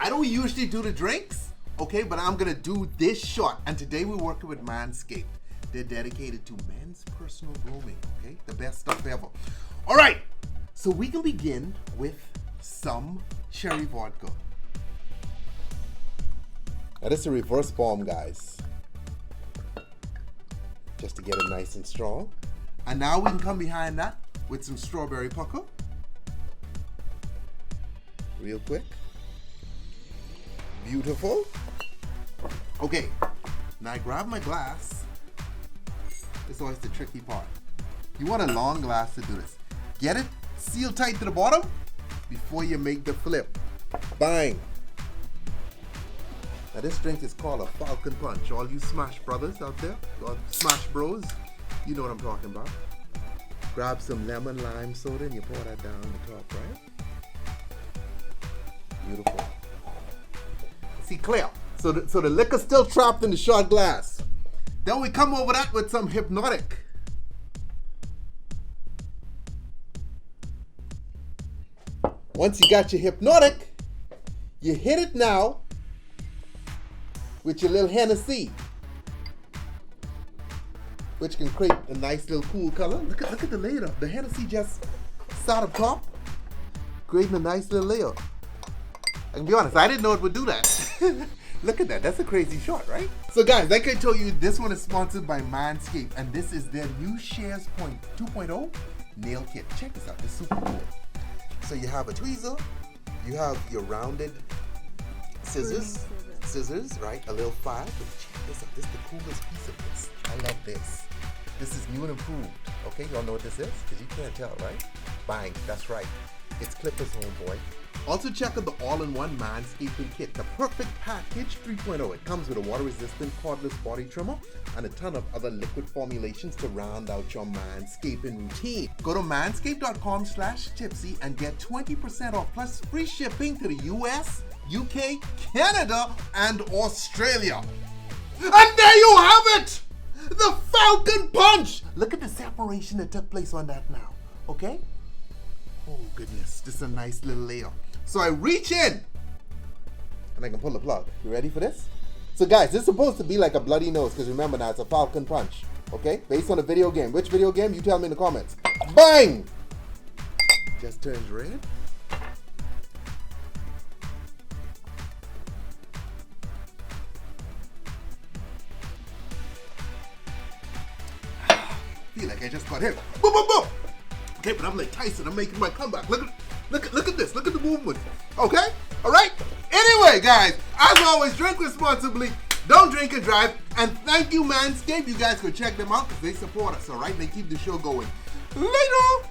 I don't usually do the drinks, okay, but I'm gonna do this shot. And today we're working with Manscaped. They're dedicated to men's personal grooming, okay? The best stuff ever. All right, so we can begin with some cherry vodka. Now this is a reverse bomb, guys. Just to get it nice and strong. And now we can come behind that with some strawberry pucker. Real quick. Beautiful. Okay, now I grab my glass. This is always the tricky part. You want a long glass to do this. Get it sealed tight to the bottom before you make the flip. Bang. Now this drink is called a Falcon Punch. All you Smash brothers out there, or Smash bros, you know what I'm talking about. Grab some lemon lime soda and you pour that down the top, right? Beautiful. See, clear. So the liquor's still trapped in the shot glass. Then we come over that with some Hpnotiq. Once you got your Hpnotiq, you hit it now with your little Hennessy, which can create a nice little cool color. Look at the layer. The Hennessy just sat up top, creating a nice little layer. I can be honest, I didn't know it would do that. Look at that, that's a crazy shot, right? So guys, like I told you, this one is sponsored by Manscaped, and this is their new Shares Point 2.0 nail kit. Check this out, it's super cool. So you have a tweezer, you have your rounded scissors, right? A little file. But check this out, this is the coolest piece of this. I love this. This is new and improved, okay? Y'all know what this is? Because you can't tell, right? Bang, that's right. It's Clippers, homeboy. Also check out the all-in-one Manscaping Kit, the perfect package 3.0. It comes with a water-resistant cordless body trimmer and a ton of other liquid formulations to round out your manscaping routine. Go to manscaped.com/tipsy and get 20% off plus free shipping to the US, UK, Canada, and Australia. And there you have it! The Falcon Punch! Look at the separation that took place on that now, okay? Oh goodness, this is a nice little layer. So I reach in and I can pull the plug. You ready for this? So guys, this is supposed to be like a bloody nose because remember now it's a Falcon Punch. Okay? Based on a video game. Which video game? You tell me in the comments. Bang! Just turns red. Feel like I just got hit. Boom, boom, boom! Okay, but I'm like Tyson, I'm making my comeback. Look at this, look at the movement. Okay? Alright? Anyway, guys, as always, drink responsibly, don't drink and drive, and thank you, Manscaped. You guys go check them out because they support us, alright? They keep the show going. Later!